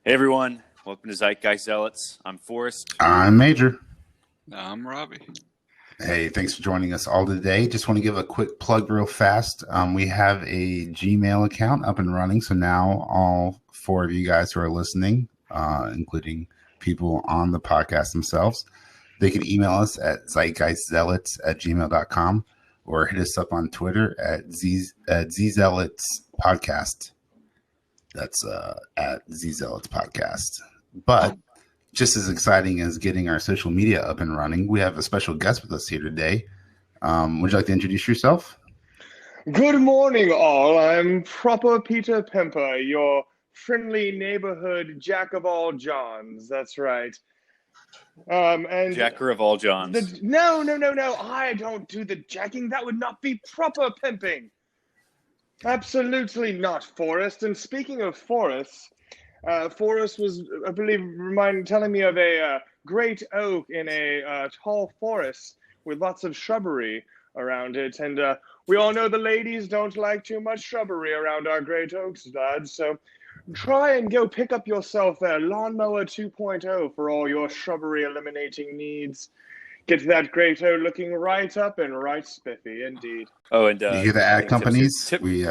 Hey everyone, welcome to Zeitgeist Zealots. I'm Forrest. I'm Major. I'm Robbie. Hey, thanks for joining us all today. Just want to give a quick plug real fast. We have a Gmail account up and running. So now all four of you guys who are listening, including people on the podcast themselves, they can email us at zeitgeistzealots@gmail.com or hit us up on Twitter at Zealots Podcast. That's at Zealots Podcast. But just as exciting as getting our social media up and running, we have a special guest with us here today. Would you like to introduce yourself? Good morning, all. I'm Proper Peter Pimper, your friendly neighborhood jack of all Johns. That's right. And Jacker of all Johns. No. I don't do the jacking. That would not be proper pimping. Absolutely not, Forrest. And speaking of Forrest, Forrest was, I believe, telling me of a great oak in a tall forest with lots of shrubbery around it. And we all know the ladies don't like too much shrubbery around our great oaks, lads. So try and go pick up yourself a lawnmower 2.0 for all your shrubbery eliminating needs. Get that great oak looking right up and right spiffy, indeed. Oh, and you hear the ad companies? We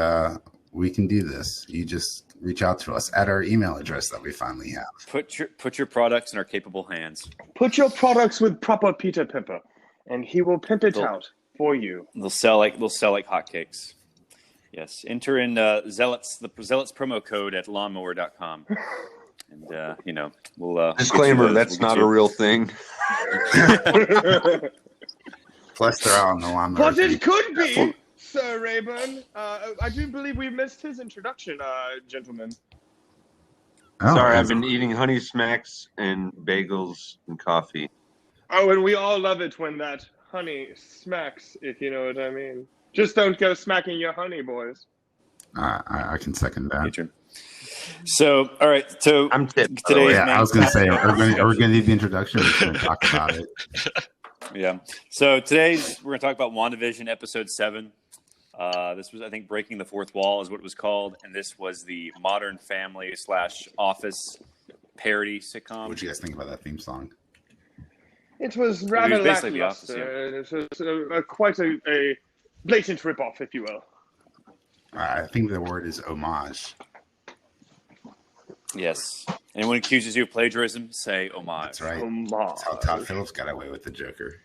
can do this. You just reach out to us at our email address that we finally have. Put your products in our capable hands. Put your products with Proper Peter Pimper, and he will pimp it out for you. They'll sell like hotcakes. Yes, enter in the Zealots promo code at lawnmower.com. And we'll disclaimer, that's not a real thing. Plus they're out on the lawnmower. But it could be, Sir Rayburn. I do believe we missed his introduction, gentlemen. Oh, sorry, I've been eating honey smacks and bagels and coffee. Oh, and we all love it when that honey smacks, if you know what I mean. Just don't go smacking your honey, boys. I can second that. So, all right. So I'm tipped. Today, I was going to say, are we going to need the introduction? We're going to talk about it. Yeah. So we're going to talk about WandaVision episode 7. This was, I think, Breaking the Fourth Wall is what it was called, and this was the Modern Family / Office parody sitcom. What did you guys think about that theme song? It was rather lackluster. It was quite a blatant ripoff, if you will. I think the word is homage. Yes. Anyone accuses you of plagiarism, say homage. That's right. Homage. That's how Todd Phillips got away with the Joker.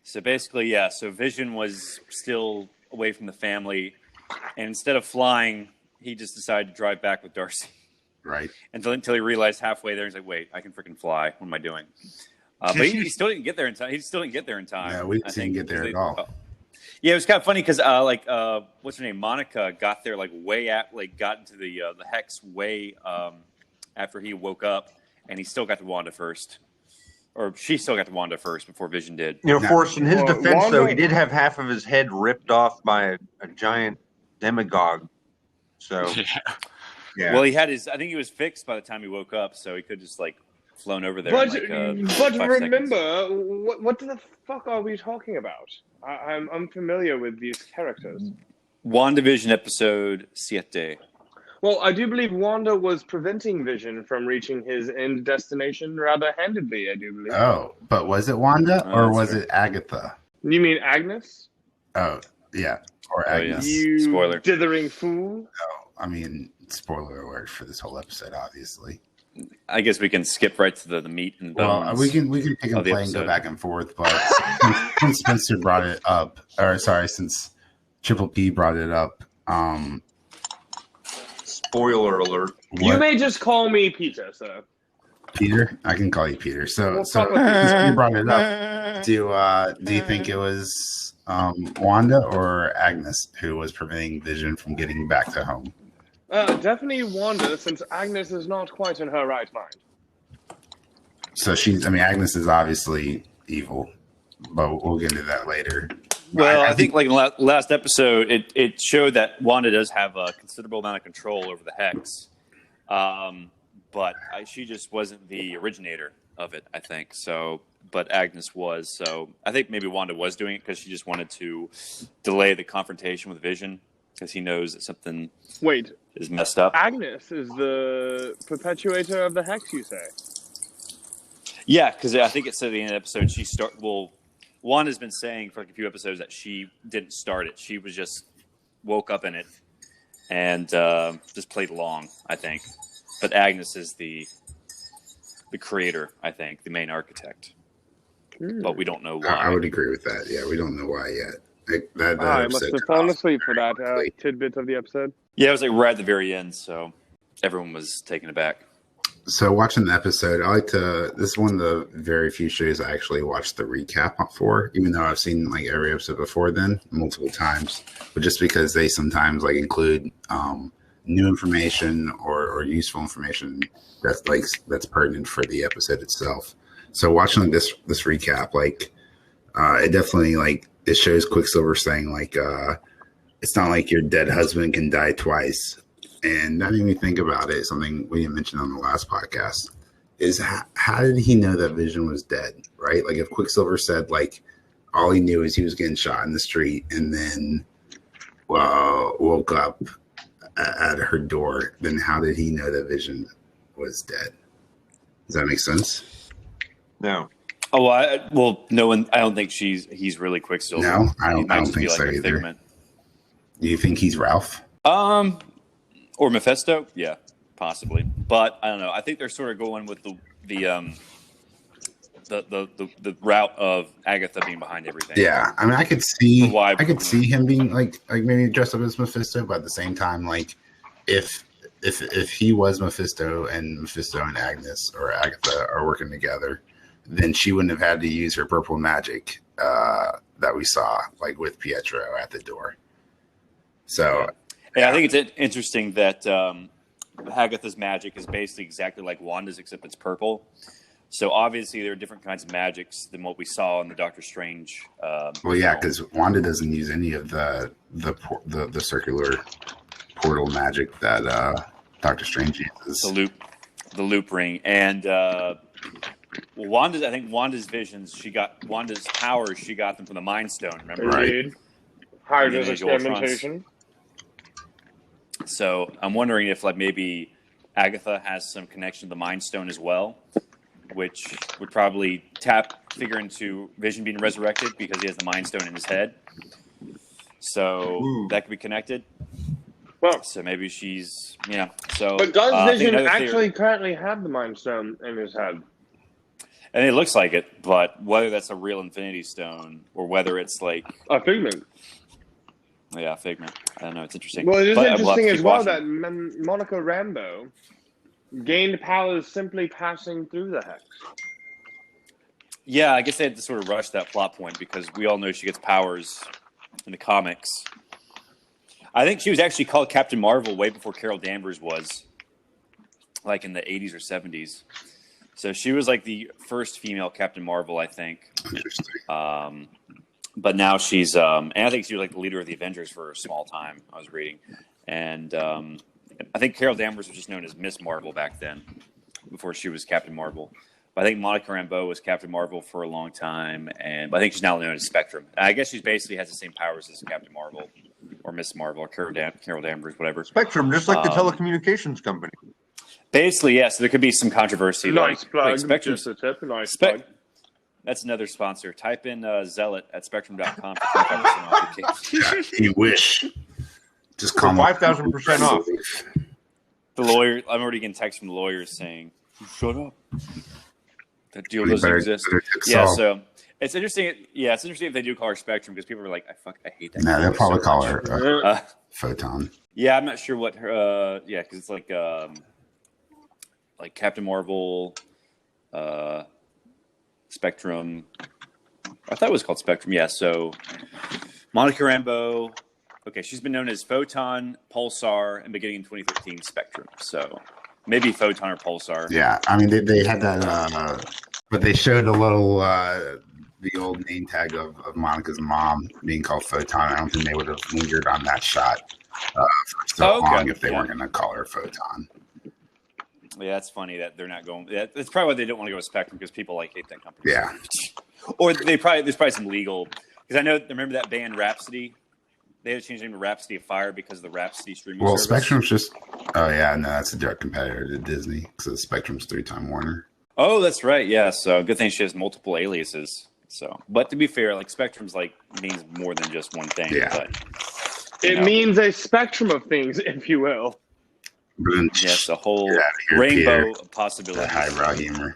So basically, yeah. So Vision was still away from the family, and instead of flying, he just decided to drive back with Darcy. Right. Until he realized halfway there, he's like, "Wait, I can freaking fly. What am I doing?" But he still didn't get there in time. Yeah, we didn't get there at all. Yeah, it was kind of funny because what's her name? Monica got there got into the hex way after he woke up, and he still got to Wanda first, or she still got to Wanda first before Vision did. Forrest, in his defense, though, he did have half of his head ripped off by a giant demagogue. So, yeah. Well, he had his. I think he was fixed by the time he woke up, so he could just flown over there. But remember, seconds. what the fuck are we talking about? I'm unfamiliar with these characters. WandaVision episode 7. Well, I do believe Wanda was preventing Vision from reaching his end destination rather handedly, I do believe. Oh, but was it Wanda or was it Agatha? You mean Agnes? Oh, yeah. Or Agnes. Yeah. You Spoiler. dithering fool. No, I mean, spoiler alert for this whole episode, obviously. I guess we can skip right to the meat and bones. Well, we can pick and play and go back and forth, but since Spencer brought it up, since Triple P brought it up, spoiler alert. You may just call me Peter, sir. Peter? I can call you Peter. So Well, since you brought it up, do you think it was Wanda or Agnes who was preventing Vision from getting back to home? Definitely Wanda, since Agnes is not quite in her right mind. So Agnes is obviously evil, but we'll get into that later. Well, I think in the last episode, it showed that Wanda does have a considerable amount of control over the Hex, but she just wasn't the originator of it, I think. So, but Agnes was. So I think maybe Wanda was doing it because she just wanted to delay the confrontation with Vision. because he knows that something is messed up. Agnes is the perpetuator of the hex, you say? Yeah, because I think it said at the end of the episode Wanda's been saying for like a few episodes that she didn't start it. She was just woke up in it and just played along, I think. But Agnes is the creator, I think, the main architect. But we don't know why. I would agree with that. Yeah, we don't know why yet. I must have fallen asleep for that tidbit of the episode. Yeah, it was like right at the very end, so everyone was taken aback. So watching the episode, this is one of the very few shows I actually watched the recap for, even though I've seen like every episode before then multiple times, but just because they sometimes like include new information or useful information that's pertinent for the episode itself. So watching this recap, like it definitely like it shows Quicksilver saying like it's not like your dead husband can die twice. And that made me think about it. Something we mentioned on the last podcast is how did he know that Vision was dead, right? Like if Quicksilver said like all he knew is he was getting shot in the street and then woke up at her door, then how did he know that Vision was dead? Does that make sense? No. Oh, no one. I don't think he's really Quicksilver. No, I don't think so either. Figment. Do you think he's Ralph? Or Mephisto? Yeah, possibly. But I don't know. I think they're sort of going with the route of Agatha being behind everything. Yeah, I mean, I could see him being like maybe dressed up as Mephisto, but at the same time, like if he was Mephisto and Agnes or Agatha are working together, then she wouldn't have had to use her purple magic that we saw like with Pietro at the door. So. Yeah, I think it's interesting that Agatha's magic is basically exactly like Wanda's, except it's purple. So obviously there are different kinds of magics than what we saw in the Doctor Strange. Well, yeah, because Wanda doesn't use any of the circular portal magic that Doctor Strange uses. The loop ring, and Wanda's visions. Wanda's powers. She got them from the Mind Stone. Remember, right? Hydro's experimentation. So I'm wondering if like maybe Agatha has some connection to the Mind Stone as well, which would probably figure into Vision being resurrected because he has the Mind Stone in his head. So that could be connected. Well, so maybe she's So, but does Vision actually currently have the Mind Stone in his head? And it looks like it, but whether that's a real Infinity Stone or whether it's like a figment. Yeah, figment. I don't know. It's interesting. Well, it is interesting as well that Monica Rambeau gained powers simply passing through the hex. Yeah, I guess they had to sort of rush that plot point because we all know she gets powers in the comics. I think she was actually called Captain Marvel way before Carol Danvers was, like in the 80s or 70s. So she was like the first female Captain Marvel, I think. Interesting. But now she's, and I think she was like the leader of the Avengers for a small time, I was reading. And I think Carol Danvers was just known as Miss Marvel back then, before she was Captain Marvel. But I think Monica Rambeau was Captain Marvel for a long time, but I think she's now known as Spectrum. And I guess she basically has the same powers as Captain Marvel, or Miss Marvel, or Carol Danvers, whatever. Spectrum, just like the telecommunications company. Basically, yes. So there could be some controversy. Nice plug. Like Spectrum. Just a tip. Nice plug. That's another sponsor. Type in Zealot at spectrum.com for 25% off your case. You wish. Just call 5,000% off. The lawyer, I'm already getting texts from the lawyers saying, shut up. That deal doesn't exist. Yeah, so it's interesting. Yeah, it's interesting if they do call her Spectrum because people are like, I hate that. No, they'll probably call her Photon. Yeah, I'm not sure what her, because it's like Captain Marvel, Spectrum. I thought it was called Spectrum. Yeah, so Monica Rambeau. Okay, she's been known as Photon, Pulsar, and beginning in 2013, Spectrum. So maybe Photon or Pulsar. Yeah, I mean, they had that, but they showed a little, the old name tag of Monica's mom being called Photon. I don't think they would have lingered on that shot for so long if they weren't going to call her Photon. Yeah, it's funny that they're not going. Yeah, that's probably why they don't want to go with Spectrum because people hate that company. Yeah, or there's probably some legal because I know. Remember that band Rhapsody? they had to change the name to Rhapsody of Fire because of the Rhapsody streaming Well, service. Spectrum's just. Oh yeah, no, that's a direct competitor to Disney because Spectrum's 3-time Warner. Oh, that's right. Yeah. So good thing she has multiple aliases. So, but to be fair, like Spectrum's like means more than just one thing. Yeah. But, it means a spectrum of things, if you will. Yes, a whole here, rainbow Peter. of possibilities. That highbrow humor.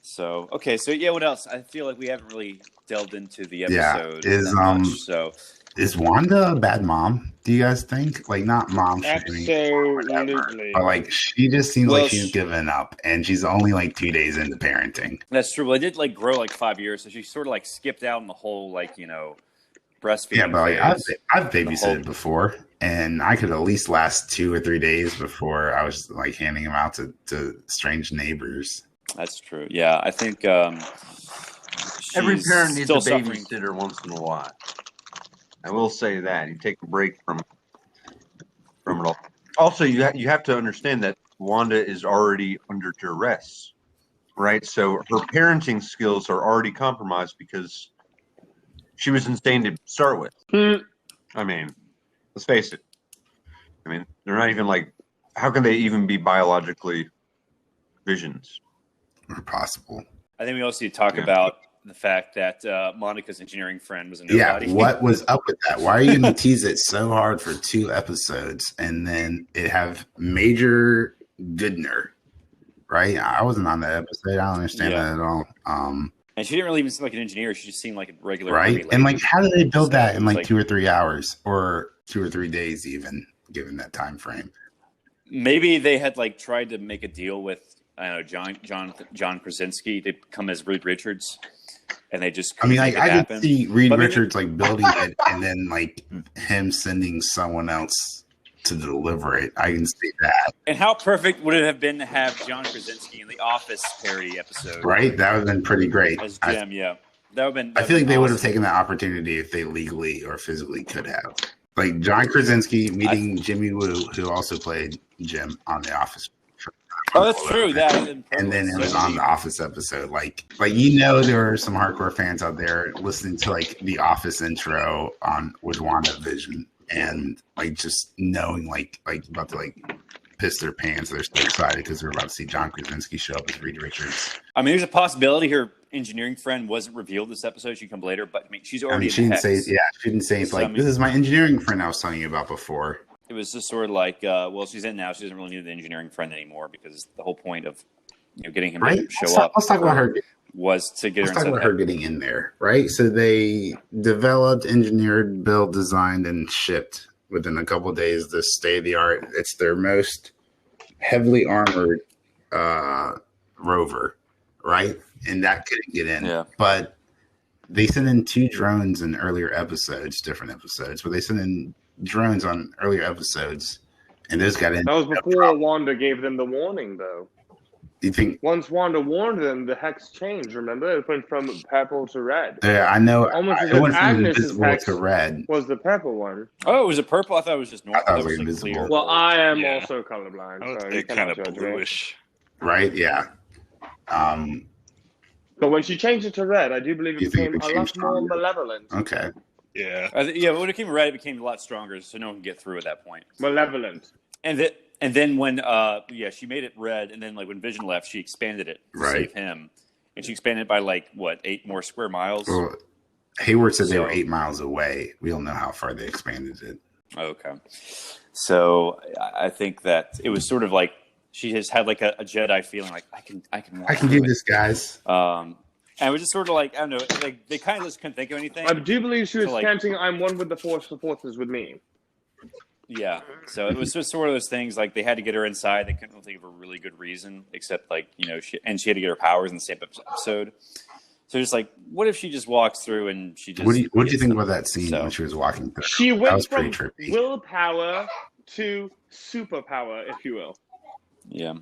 So okay, so yeah, what else? I feel like we haven't really delved into the Yeah, episode. is that much, so is Wanda a bad mom? Do you guys think? Like, not mom shaming, Absolutely. but like she just seems Well, like she's given up, and she's only like 2 days into parenting. that's true. Well, it did like grow like 5 years, so she sort of like skipped out on the whole like breastfeeding. Yeah, but like phase. I've babysitted before, and I could at least last 2 or 3 days before I was like handing them out to strange neighbors. That's true. Yeah, I think Every she's parent needs a still suffering. babysitter once in a while. I will say that. You take a break from it all. Also, you have to understand that Wanda is already under duress, right? So her parenting skills are already compromised because she was insane to start with. I mean, let's face it. I mean, they're not even like, how can they even be biologically visions? Or possible. I think we also need to talk about the fact that Monica's engineering friend was a nobody. Yeah, what was up with that? Why are you going to tease it so hard for 2 episodes and then it have Major Goodner, right? I wasn't on that episode. I don't understand that at all. And she didn't really even seem like an engineer. She just seemed like a regular Right? lady. And like, how did they build that in like like 2 or 3 hours or 2 or 3 days, even given that time frame? Maybe they had like tried to make a deal with John Krasinski to come as Reed Richards, and they just I mean, like I happen. could see Reed Richards like building it and then like him sending someone else to deliver it. I can see that. And how perfect would it have been to have John Krasinski in the Office parody episode? Right? That would have been pretty great. As Jim, yeah. That would have been. I feel like they would have taken that opportunity if they legally or physically could have. Like John Krasinski meeting Jimmy Woo, who also played Jim on The Office. Oh, that's true. That and then it was on the Office episode. Like there are some hardcore fans out there listening to like the Office intro with WandaVision, and like just knowing like about to like piss their pants. They're so excited because they're about to see John Krasinski show up as Reed Richards. I mean, there's a possibility her engineering friend wasn't revealed this episode. She come later, but I mean, she's already. She didn't say. Yeah, she didn't say it's like this is my engineering friend I was telling you about before. It was just sort of like, well, she's in now. She doesn't really need the engineering friend anymore because the whole point of getting him to show up. Let's talk about her. Was to get her. Let's talk about her getting in there, right? So they developed, engineered, built, designed, and shipped within a couple of days the state of the art. It's their most heavily armored rover, right? And that couldn't get in. Yeah. But they sent in 2 drones in earlier episodes, different episodes, but they sent in drones on earlier episodes, and those got in. That was before Wanda gave them the warning, though. You think once Wanda warned them, the hex changed? Remember, it went from purple to red. Yeah, I know. Almost as it if went from Agnes's invisible hex to red. Was the purple one? Oh, was it purple? I thought it was just normal. I thought it was like invisible. clear. Well, I am also colorblind, so you kind of cannot judge me. bluish. Right? Yeah. But when she changed it to red, I do believe it became a lot more malevolent. Okay. Yeah. When it became red, it became a lot stronger, so no one can get through at that point. Malevolent. And then when she made it red, and then like when Vision left, she expanded it to save him, and she expanded it by like 8 more square miles. Well, Hayward said they were 8 miles away. We don't know how far they expanded it. Okay, so I think that it was sort of like she just had like a Jedi feeling, like I can do this, guys. And it was just sort of like, I don't know, like they kind of just couldn't think of anything. I do believe she was like, chanting, "I'm one with the Force is with me." Yeah, so it was just sort of those things, like they had to get her inside. They couldn't think of a really good reason, except like, she had to get her powers in the same episode. So just like, what if she just walks through and she just... What do you think about that scene when she was walking through? She went from willpower to superpower, if you will. Yeah.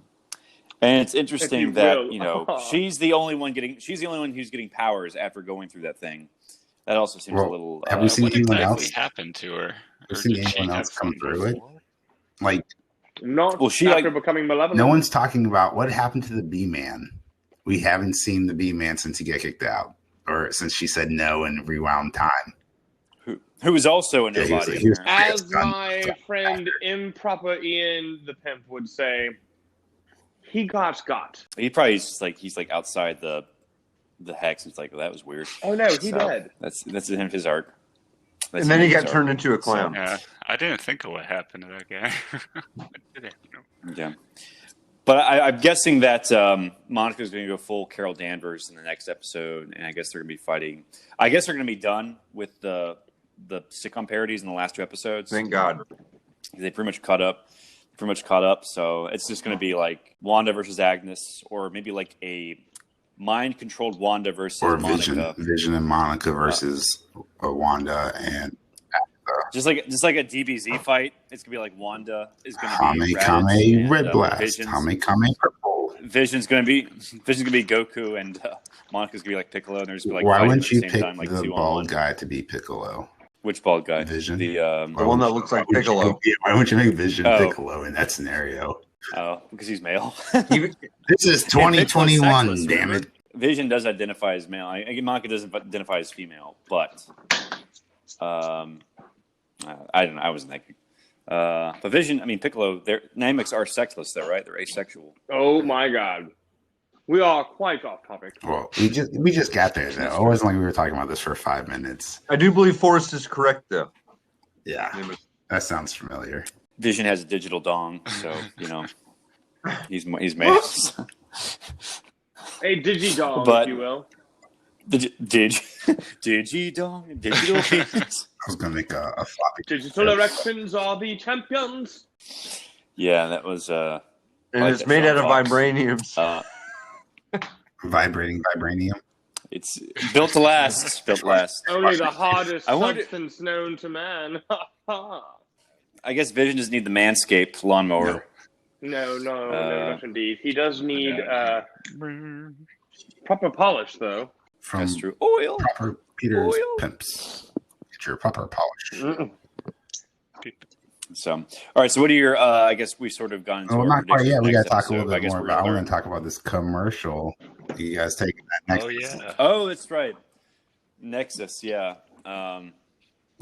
And it's interesting that, she's the only one who's getting powers after going through that thing. That also seems a little... have we seen anyone else? Happened to her? Have you seen anyone else come through it? Like... Not she after becoming malevolent. No one's talking about what happened to the B-Man. We haven't seen the B-Man since he got kicked out. Or since she said no and rewound time. who was also a Yeah, nobody. he was- apparently. As my friend Improper Ian the Pimp would say, he got. He probably is he's like outside the hex. It's like, well, that was weird. Oh no, he So, dead. That's the end of his arc. And then he got turned into a clown. Yeah, I didn't think of what happened to that guy. I didn't, Yeah. But I'm guessing that Monica's going to go full Carol Danvers in the next episode, and I guess they're going to be fighting. I guess they're going to be done with the sitcom parodies in the last 2 episodes. Thank God. They pretty much caught up. So it's just going to be like Wanda versus Agnes, or maybe like a mind-controlled Wanda versus or Monica. Vision and Monica versus Wanda and Just like a DBZ fight. It's gonna be like Wanda is gonna be Kame Red Blast, Vision's Kame Purple. Vision's gonna be Goku, and Monica's gonna be like Piccolo, and they're just gonna be like Why fighting wouldn't at the you same pick time, like the 2-on-1. bald guy to be Piccolo? Which bald guy? Vision. The The one that looks like Piccolo. Why wouldn't you make Vision Oh. Piccolo in that scenario? because he's male. This is 2021, damn it. Vision does identify as male. Monica doesn't identify as female, but I don't know. I wasn't thinking. But Vision, Piccolo, their Namecs are sexless, though, right? They're asexual. Oh my God, we are quite off topic. Well, we just got there though. It wasn't like we were talking about this for 5 minutes. I do believe Forrest is correct, though. Yeah, that sounds familiar. Vision has a digital dong, so he's male. A digidog, But- if you will. Digidong, digital penis. I was gonna make a floppy. Digital erections are the champions. Yeah, that was And like it's that made out of Sean Fox. vibraniums. Vibrating vibranium. It's built to last. Built to last. Only the hardest I wonder- substance known to man. I guess Vision doesn't need the Manscaped lawnmower. No, not indeed. He does need proper polish, though. From That's true. Oil. Proper Peter's Oil. Pimps. Get your proper polish. So, all right. So, what are your? I guess we sort of gone into. Oh, our not quite predictions yet. We got next to talk a little episode. I bit guess more we're about. I gonna want to talk about this commercial. You guys taking that next? Oh yeah. Oh, that's right. Nexus. Yeah.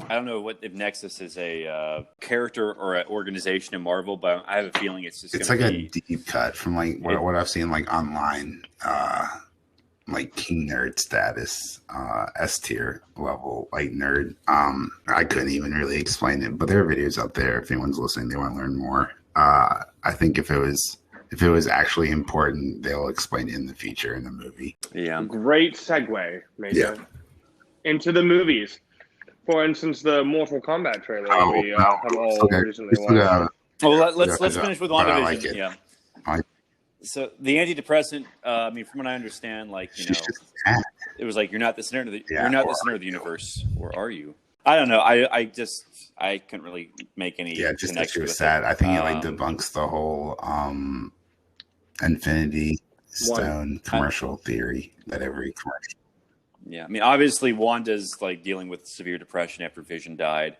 I don't know if Nexus is a character or an organization in Marvel, but I have a feeling it's just. It's gonna like be, a deep cut from like what I've seen like online, like King Nerd status, S tier level like nerd. I couldn't even really explain it, but there are videos out there. If anyone's listening, they want to learn more. I think if it was actually important, they'll explain it in the future in the movie. Yeah. Great segue, Major. Yeah. Into the movies. For instance, the Mortal Kombat trailer we have all recently watched. Well, let's finish with but I WandaVision. like it. Yeah. I- So the antidepressant, from what I understand, She's just mad. it was like you're not the center of the Yeah, you're not the or center of the universe, or are you? I don't know. I couldn't really make any. Yeah, just that connection she was with sad. it. I think it like debunks the whole Infinity Stone commercial theory that every commercial. Yeah, obviously Wanda's like dealing with severe depression after Vision died,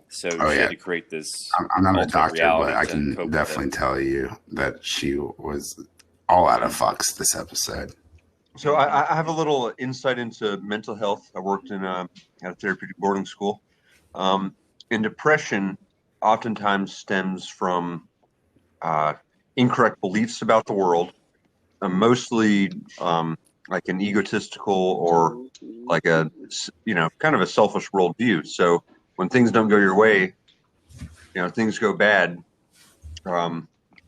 so she had to create this. I'm not a alternate doctor, but reality I to can cope with definitely it. tell you that she was all out of fucks this episode. So I have a little insight into mental health. I worked in at a therapeutic boarding school. And depression oftentimes stems from incorrect beliefs about the world, mostly like an egotistical or like a kind of a selfish worldview. So when things don't go your way, things go bad.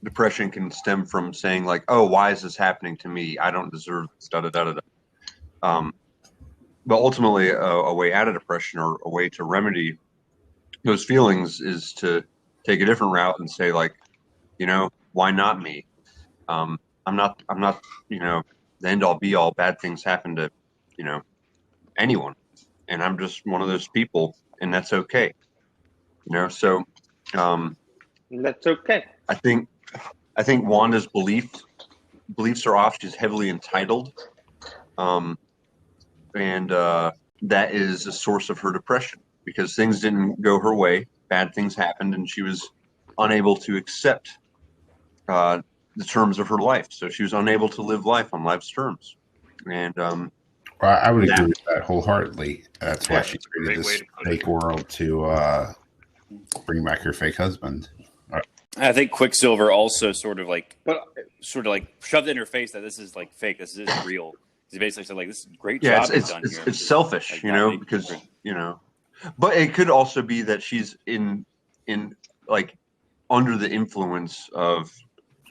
Depression can stem from saying like, "Oh, why is this happening to me? I don't deserve this." Da da da da. But ultimately, a way out of depression or a way to remedy those feelings is to take a different route and say like, why not me? I'm not, the end all be all. Bad things happen to, anyone, and I'm just one of those people, and that's okay. So That's okay. I think Wanda's beliefs are off. She's heavily entitled, and that is a source of her depression because things didn't go her way. Bad things happened, and she was unable to accept the terms of her life. So she was unable to live life on life's terms. And Well, I would agree with that wholeheartedly. That's why she that's a great created way this to put it. fake world to bring back her fake husband. I think Quicksilver also sort of like But shoved in her face that this is like fake. This isn't real. He basically said like, "This is a great Yeah, job you've done here." it's selfish, Like, you not know, making because different. you know, but it could also be that she's in like under the influence of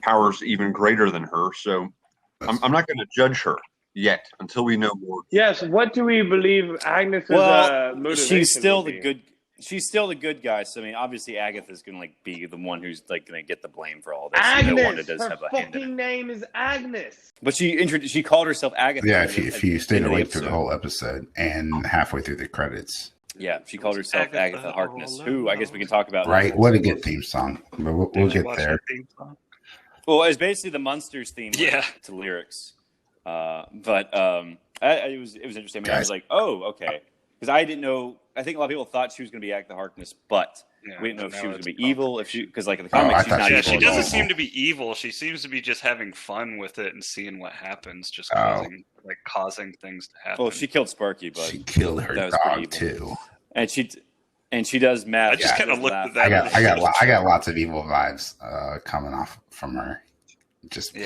powers even greater than her. So I'm not going to judge her yet until we know more. yes, what do we believe Agnes's motivation she's still would the be? good. She's still the good guy. So I mean, obviously Agatha's gonna like be the one who's like gonna get the blame for all this. Agnes. No Wanda does Her have a hand in fucking it. name is Agnes. But she called herself Agatha. Yeah, at the if you end stayed of the awake through the episode. whole episode and halfway through the credits. Yeah, she called herself Agatha Agatha Harkness, all who I guess we can talk about. Right? What a good theme song. But we'll Did you get watch there. that theme song? Well, it's basically the Munsters theme Yeah. to lyrics. But it was interesting. I mean, I was like, oh, okay. Because I didn't know. I think a lot of people thought she was going to be Agatha Harkness, but Yeah, we didn't know if but she now was going to it's be evil. If she, because like in the Oh, I comics, she's thought not she Yeah, evil she at all. doesn't seem to be evil. She seems to be just having fun with it and seeing what happens, just Oh. causing things to happen. Well, she killed Sparky, but She killed her that was pretty dog evil. too. and she does math. I just kind of looked at that. I got lots of evil vibes coming off from her. Just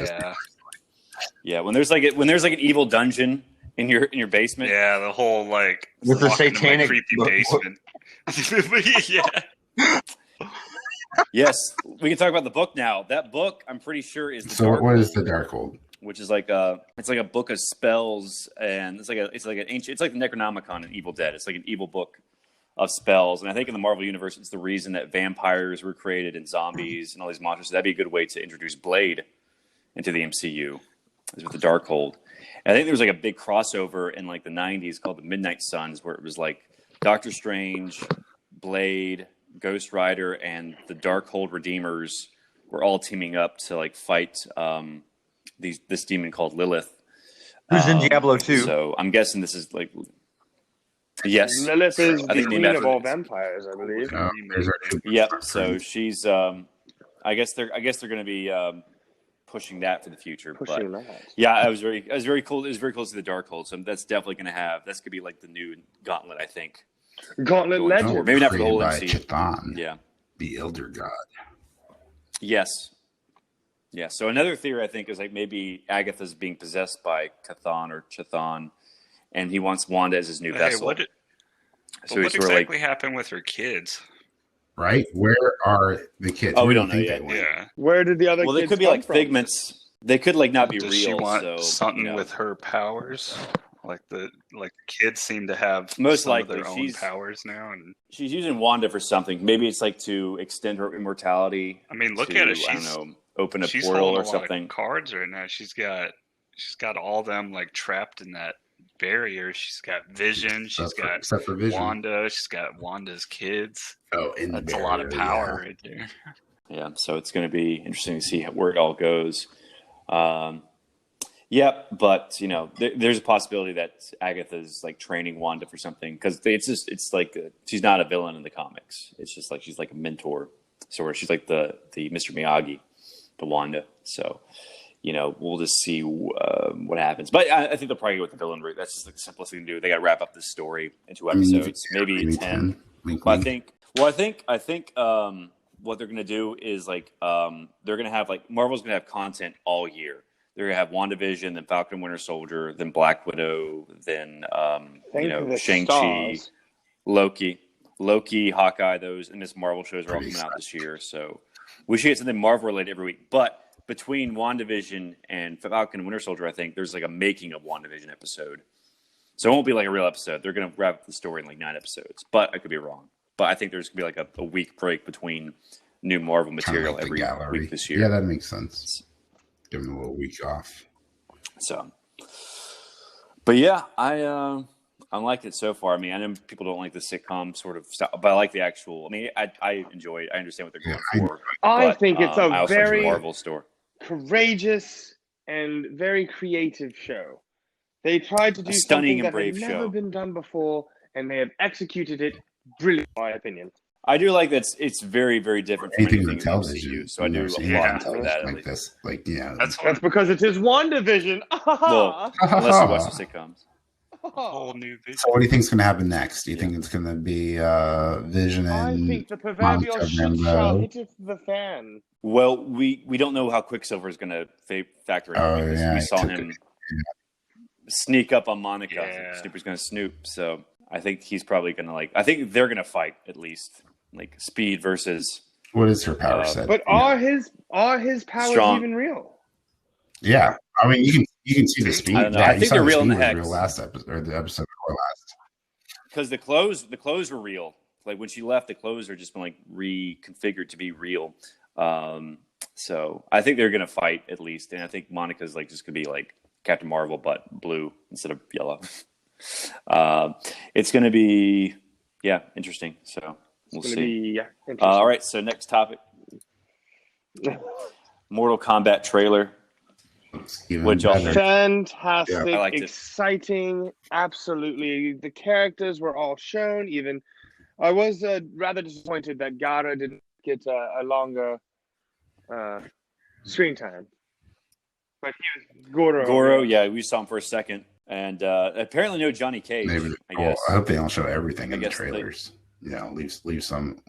Yeah, when there's like an evil dungeon in your basement. yeah, the whole like With the walking to my satanic- creepy basement. Yeah, Yes, we can talk about the book now. That book, I'm pretty sure, is the So Dark what is Hold, the Darkhold? which is like a book of spells, and it's like an ancient. It's like the Necronomicon in Evil Dead. It's like an evil book of spells, and I think in the Marvel universe, it's the reason that vampires were created and zombies and all these monsters. So that'd be a good way to introduce Blade into the MCU, is with the Darkhold. And I think there was like a big crossover in like the '90s called the Midnight Suns, where it was like Doctor Strange, Blade, Ghost Rider, and the Darkhold Redeemers were all teaming up to like fight this demon called Lilith. Who's in Diablo 2? So I'm guessing this is like, yes, Lilith is I the think queen named of after all this. vampires, I believe. There's our Yep. So she's I guess they're going to be pushing that for the future. Pushing but that. yeah, it was very cool. It was very close to the Darkhold, so that's definitely going to have. That's going to be like the new Gauntlet, I think. Gauntlet Going Legend. forward. Maybe not for the created whole by MCU. Chthon, Yeah. the Elder God. Yes. Yeah. So another theory I think is like maybe Agatha's being possessed by Chthon, and he wants Wanda as his new hey, vessel. what So he's sort of exactly happened with her kids? Right? Where are the kids? Oh, Where we do don't you know think yet. they went? Yeah. Where did the other well, they kids could be come like from? figments. They could like not be Does real. she want so something you know. with her powers? Like the kids seem to have Most some likely, of their own she's- powers now, and She's using Wanda for something. Maybe it's like to extend her immortality. I mean, look to, at it. I don't know, open a She's portal holding or a lot something. of cards right now. She's got all them like trapped in that barrier. She's got Vision. She's got Except for Vision. Wanda. She's got Wanda's kids. Oh, in the That's a lot of barrier, power yeah. right there. Yeah, so it's going to be interesting to see where it all goes. Yep, but you know, there's a possibility that Agatha's like training Wanda for something because it's like she's not a villain in the comics. It's just like she's like a mentor, so she's like the Mr. Miyagi to Wanda. So you know, we'll just see what happens. But I think they'll probably go with the villain route. That's just like the simplest thing to do. They got to wrap up this story in 2 episodes, maybe 10. Wink, Well, wink. I think what they're going to do is like they're going to have like Marvel's going to have content all year. They're going to have WandaVision, then Falcon Winter Soldier, then Black Widow, then Thank the Shang-Chi, stars. Loki, Hawkeye. Those and Miss Marvel shows are all Pretty coming out this year. So we should get something Marvel related every week. But between WandaVision and Falcon and Winter Soldier, I think there's like a making of WandaVision episode. So it won't be like a real episode. They're going to wrap up the story in like 9 episodes. But I could be wrong. But I think there's going to be like a week break between new Marvel Kinda material like the every gallery. week this year. Yeah, that makes sense. Give them a little week off. So, but yeah, I like it so far. I mean, I know people don't like the sitcom sort of stuff, but I like the actual. I mean, I enjoy it. I understand what they're going for. I but, think it's I a also like the very Marvel story. courageous and very creative show. They tried to do stunning something and that had brave never show. been done before, and they have executed it brilliantly, in my opinion. I do like that. It's very, very different from Anything anything on in television. the MCU. So I do I've seen applaud anything them for that. At like least. this. Like, That's That's because it is WandaVision. Well, unless you watch the sitcoms. A whole new Vision. So what do you think is going to happen next? Do you think it's going to be Vision I and think the proverbial Monica shit shall Rambeau? hitteth the fan. Well, we don't know how Quicksilver is going to factor in. Oh, because yeah, we I saw took him it. sneak up on Monica. Yeah. Snooper's going to snoop. So I think he's probably going to I think they're going to fight at least, like Speed versus. What is her power set? But are his powers Strong. even real? Yeah, I mean you can see the speed. I don't know. Yeah, I you think saw they're real in speed the was Hex. real last episode or the episode before last. Because the clothes were real. Like when she left, the clothes are just been reconfigured to be real. So I think they're gonna fight at least, and I think Monica's just gonna be like Captain Marvel but blue instead of yellow. It's gonna be interesting. So we'll see. Interesting. All right, so next topic: Mortal Kombat trailer. What'd y'all think? Fantastic, I liked it. exciting, absolutely. The characters were all shown. Even I was rather disappointed that Gara didn't get a longer screen time. But he was Goro, yeah, we saw him for a second, and apparently no Johnny Cage. Maybe. I guess. I hope they don't show everything in the guess trailers. Leave some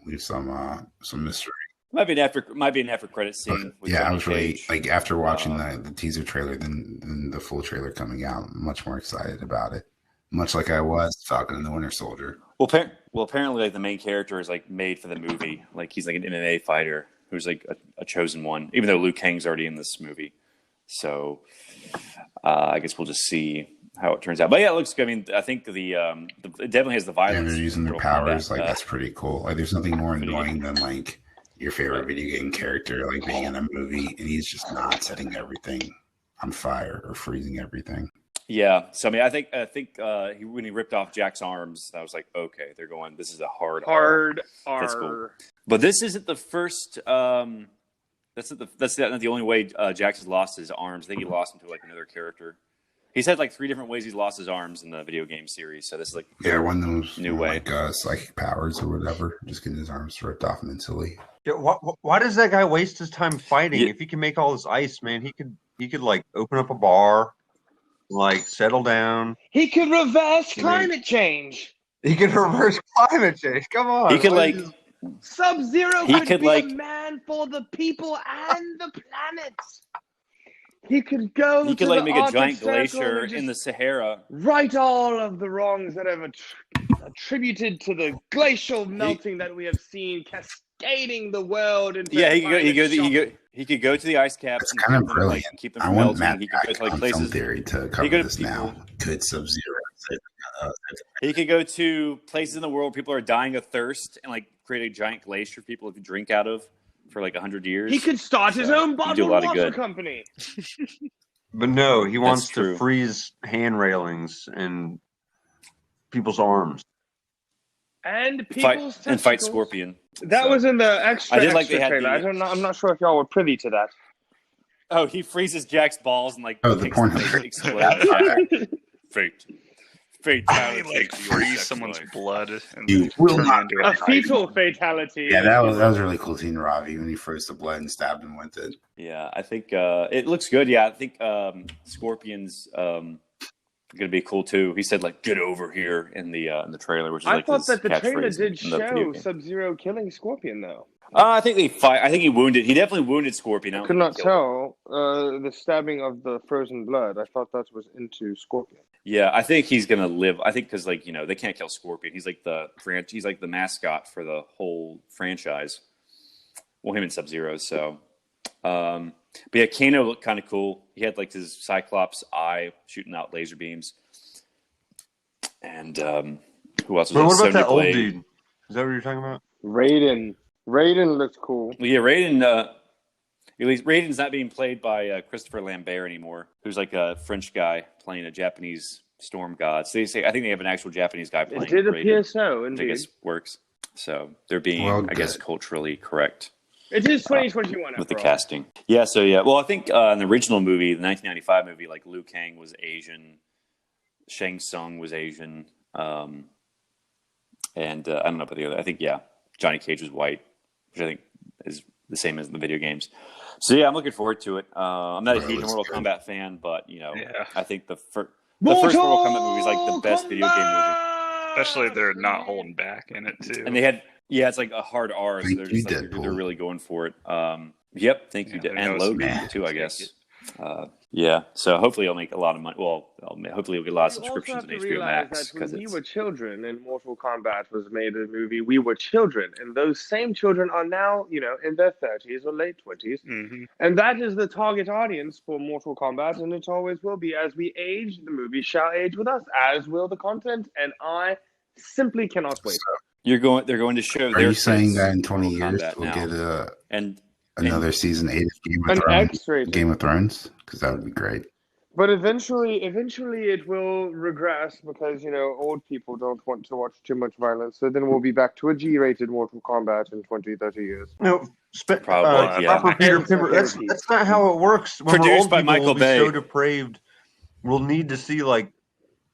mystery. Might be an after credit scene. With Yeah, Johnny I was really Cage. after watching the teaser trailer than the full trailer coming out. I'm much more excited about it. Much like I was Falcon and the Winter Soldier. Well, apparently, the main character is made for the movie. He's an MMA fighter who's a chosen one. Even though Liu Kang's already in this movie, so I guess we'll just see how it turns out. But yeah, it looks good. I mean, I think it definitely has the violence. And they're using their Mortal powers. Kombat. That's pretty cool. There's nothing more annoying than your favorite video game character being in a movie and he's just not setting everything on fire or freezing everything. Yeah, so I mean, I think when he ripped off Jack's arms, I was like, okay, they're going. This is a hard R. That's cool. But this isn't the first. That's not the only way Jax has lost his arms. I think he lost them to another character. He's had 3 different ways he's lost his arms in the video game series. So this is one of those new way, psychic powers or whatever, just getting his arms ripped off mentally. Yeah, why does that guy waste his time fighting? Yeah. If he can make all this ice, man, he could open up a bar, settle down. He could reverse climate change. He could reverse climate change. Come on. He could Sub-Zero could be a man for the people and the planet. He could go. He could make a giant glacier in the Sahara. Right all of the wrongs that have attributed to the glacial melting that we have seen cascading the world into. Yeah, he could go to the ice caps. It's kind of brilliant. Keep them I from want melting. Matt He could go to film theory to cover this now. Could Sub-Zero? He could go to places in the world where people are dying of thirst and create a giant glacier people could drink out of for 100 years. He could start his own bottled water company. But no, he wants to freeze hand railings and people's arms. And people's testicles. And fight Scorpion. That was in the extra trailer. I'm not sure if y'all were privy to that. Oh, he freezes Jack's balls and the porn explodes. Fatality. Freeze someone's blood and you will not a fetal fatality. Yeah, that was really cool seeing Ravi when he froze the blood and stabbed him with it. Yeah, I think it looks good. Yeah, I think Scorpion's going to be cool too. He said "Get over here" in the trailer, which is I thought that the trailer did show Sub-Zero killing Scorpion though. I think they fight. I think he wounded. He definitely wounded Scorpion. I could not tell the stabbing of the frozen blood. I thought that was into Scorpion. Yeah, I think he's gonna live. I think because they can't kill Scorpion. He's he's the mascot for the whole franchise. Well, him and Sub-Zero. So, but yeah, Kano looked kind of cool. He had his Cyclops eye shooting out laser beams. And who else was? But what about that old dude? Is that what you're talking about? Raiden looked cool. Well, yeah, Raiden. At least Raiden's not being played by Christopher Lambert anymore, who's a French guy playing a Japanese storm god. So I think they have an actual Japanese guy playing. It did Raiden, appear so, indeed. I guess works. So they're being, I guess, culturally correct. It is 2021 with the casting. Yeah. So yeah. Well, I think in the original movie, the 1995 movie, Liu Kang was Asian, Shang Tsung was Asian, and I don't know about the other. I think Johnny Cage was white, which I think is the same as the video games. So yeah, I'm looking forward to it. I'm not a huge Mortal Kombat fan, but I think The first Mortal Kombat movie is like the best video game movie. Especially they're not holding back in it too. And they had, it's like a hard R, so Thank you, Deadpool. they're really going for it. Yep, thank you, and Logan too, I guess. So hopefully it'll make a lot of money. Well, hopefully it'll get a lot of subscriptions on HBO Max. Because we were children and Mortal Kombat was made a movie, we were children. And those same children are now, in their 30s or late 20s. Mm-hmm. And that is the target audience for Mortal Kombat, and it always will be. As we age, the movie shall age with us, as will the content. And I simply cannot wait. They're going to show. Are you saying that in 20 years we'll get another season 8 of Game of Thrones? Because that would be great. But eventually it will regress because, old people don't want to watch too much violence. So then we'll be back to a G-rated Mortal Kombat in 20, 30 years. No, probably, Proper Peter Pimper. That's not how it works. When Produced by Michael Bay. So depraved, we'll need to see,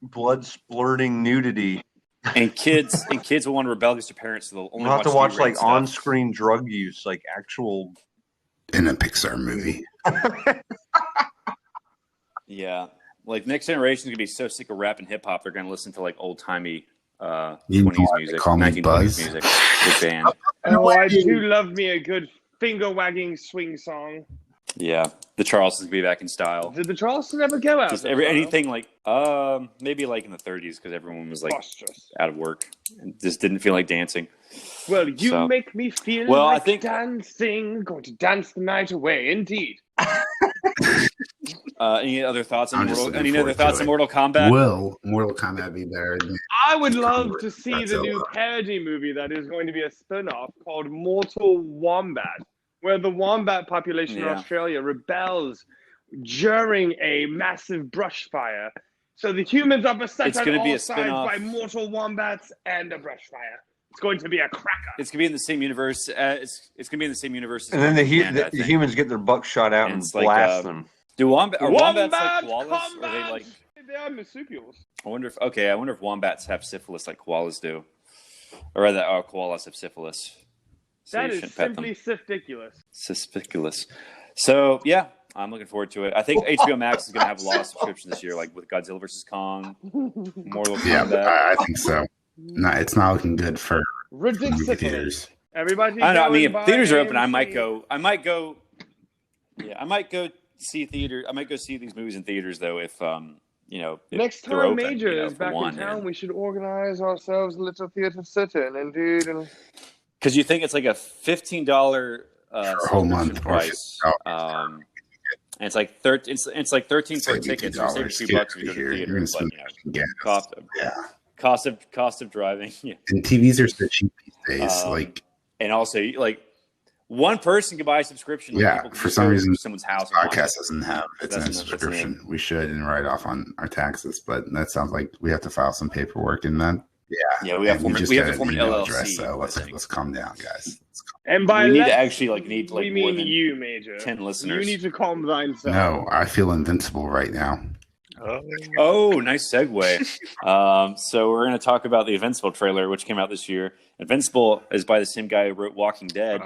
blood splurting nudity. And kids will want to rebel against their parents, so they'll only have to watch stuff. on-screen drug use, actual in a Pixar movie. Yeah, Next Generation's gonna be so sick of rap and hip hop, they're gonna listen to old timey 20s music, 1920s music, big band. Oh, I do love me a good finger wagging swing song. Yeah, the Charlestons be back in style. Did the Charleston ever go out? Just anything maybe in the 30s because everyone was out of work and just didn't feel like dancing. Well, you make me feel dancing. Going to dance the night away, indeed. Any other thoughts on Mortal Kombat? Will Mortal Kombat be better? I would love to see the new parody movie that is going to be a spin-off called Mortal Wombat, where the wombat population in Australia rebels during a massive brush fire. So the humans are beset on all sides by mortal wombats and a brush fire. It's going to be a cracker. It's going to be in the same universe. It's going to be in the same universe. And then the humans get their butt shot out and blast them. Are wombats koalas? Or are they They are marsupials. I wonder if wombats have syphilis like koalas do, or rather, koalas have syphilis. So that is simply Cispiculous. So yeah, I'm looking forward to it. I think HBO Max is going to have a lot of subscriptions this year, with Godzilla vs. Kong, Mortal Kombat. Yeah, I think so. No, it's not looking good for movie theaters. Everybody, I don't know. I mean, if theaters are open, I might go. Yeah, I might go see theater. I might go see these movies in theaters though. If next time Major is back in town, we should organize ourselves a little theater sit-in, indeed. Because you think it's like a $15 for a whole month price, and it's like 13. It's like 13 for a ticket. So save $2 if you go to the theater. But cost of driving. Yeah. And TVs are so cheap these days. And also one person can buy a subscription. Yeah, for some reason, someone's house. Podcast doesn't have its own subscription. We should and write off on our taxes, but that sounds like we have to file some paperwork in that. Yeah, we have to form an LLC. Address, so let's calm down, guys. And by we need to actually we mean you, Major. 10 listeners. You need to calm thyself. No, I feel invincible right now. Oh, nice segue. So we're going to talk about the Invincible trailer, which came out this year. Invincible is by the same guy who wrote Walking Dead,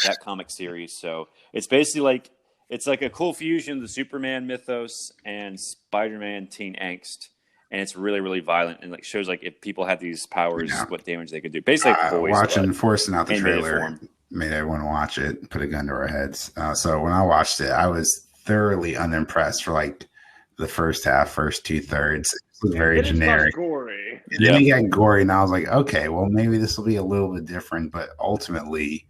that comic series. So it's basically it's like a cool fusion of the Superman mythos and Spider-Man teen angst. And it's really, really violent and shows if people had these powers, what damage they could do. Basically, forcing out the trailer made everyone watch it, put a gun to our heads. So when I watched it, I was thoroughly unimpressed for the first 2/3. It was very generic. Gory. And then it got gory, and I was like, okay, well, maybe this will be a little bit different. But ultimately,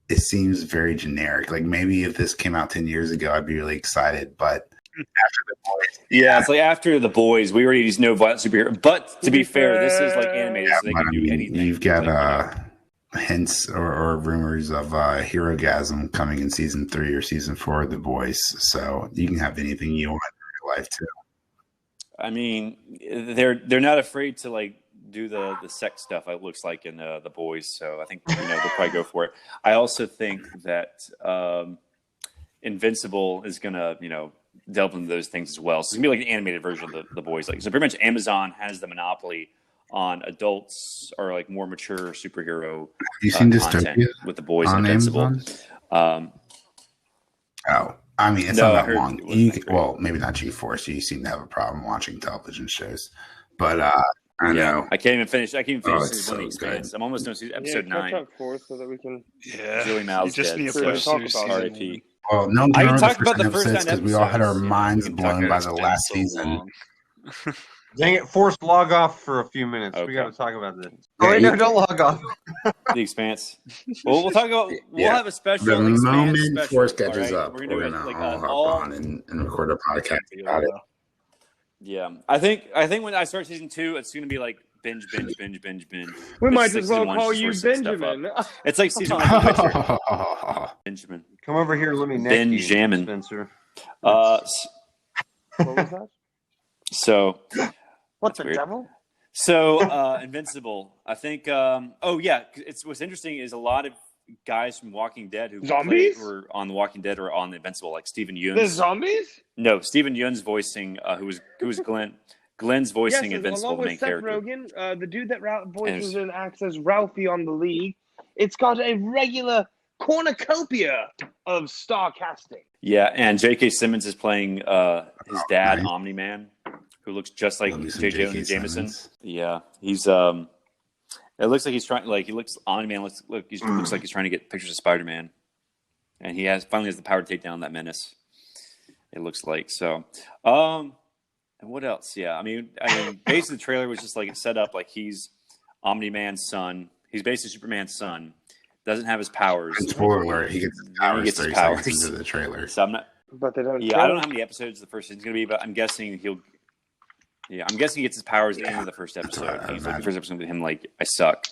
it seems very generic. Maybe if this came out 10 years ago, I'd be really excited. But after the boys, it's after the boys, we already know violent superhero. But to be fair, this is animated, so they can do anything. You've got hints or rumors of Herogasm coming in season 3 or season 4 of the boys, so you can have anything you want in your life too. I mean, they're not afraid to do the sex stuff. It looks like in the boys, so I think they'll probably go for it. I also think that Invincible is gonna delve into those things as well. So it's gonna be an animated version of the boys. So pretty much Amazon has the monopoly on adults or more mature superhero Have you seen content with the boys and Invincible. I I mean, it's No, I not heard that long. it wasn't that great. Well, maybe not G-Force. You seem to have a problem watching television shows, but I know. I can't even finish. I can't even finish Oh, season it's one of The so good. Expanse. I'm almost done episode catch 9. up for us so that we can. Yeah, Julie Mal's you just dead, need to so push talk through about season it. R.I.P. Well, no one I can can remember talk about the first 9 episodes because we all had our episodes, minds we can talk blown by It's the been last so season. long. Dang it, force log off for a few minutes. Okay. We got to talk about this. Yeah, Oh, wait, you- no, don't log off. The Expanse. Well, we'll talk about. We'll Yeah. have a special. The Expanse moment special, Force all catches right? up, We're we're gonna gonna do like all hop all. on and record a podcast about it. Yeah, I think when I start season 2, it's gonna be like binge. We It's might like as well season 1 call is you just sort of setting stuff Benjamin. up. It's like season 1 of The Witcher. Benjamin. Come over here. Let me neck Ben you, Jamin. Spencer. What was that? So What That's the weird. devil? So Invincible. I think. It's what's interesting is a lot of guys from Walking Dead who Zombies? were on The Walking Dead or on the Invincible, like Stephen The Yeun's. zombies? No, Stephen Yeun's voicing who was Glenn. Glenn's voicing Yes, Invincible, along the with main Seth character. Rogen, the dude that voices And and acts as Ralphie on The League. It's got a regular cornucopia of star casting. Yeah, and J.K. Simmons is playing his dad, Nice. Omni-Man, who looks just like Love me some J.J. J.K. Jameson. Simmons. Yeah, he's it looks like he's trying. Like he looks Omni-Man looks like he's trying to get pictures of Spider-Man, and he finally has the power to take down that menace. It looks like so. And what else? Yeah, I mean, basically the trailer was just like it set up like he's Omni-Man's son. He's basically Superman's son. Doesn't have his powers. And spoiler alert, he gets his powers He gets his 30 powers. seconds into the trailer. So I'm not. But they don't. Yeah, I don't know how many episodes the first season's gonna be, but I'm guessing he'll. Yeah, I'm guessing he gets his powers at the end of the first that's episode. what I He's like, the imagine. first episode with him like I suck.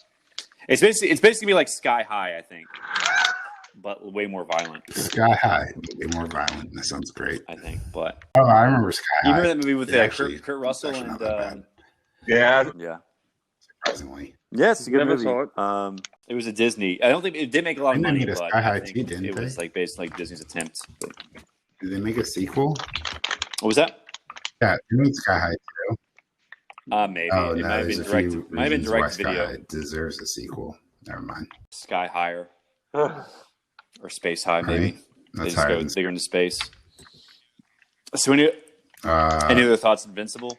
It's basically like Sky High, I think, but way more violent. Sky High, way more violent. That sounds great. I think, but Oh, I remember Sky you High. remember that movie with It's actually- Kurt Russell it's actually and not that bad. Yeah. yeah. Surprisingly, Yeah, it's a good Never movie. saw it. It was a Disney. I don't think it did make a lot of Didn't they money, make a but Sky High I think too, didn't it they? was like based like Disney's attempt. But, did they make a sequel? what was that? Yeah, they made Sky High too. Maybe Oh, it no, might have there's been a direct. few Might have been reasons why direct Sky video. High deserves a sequel. Never mind. Sky Higher or Space High, maybe. Right? They That's just higher go than bigger into space. So, any other thoughts, on Invincible?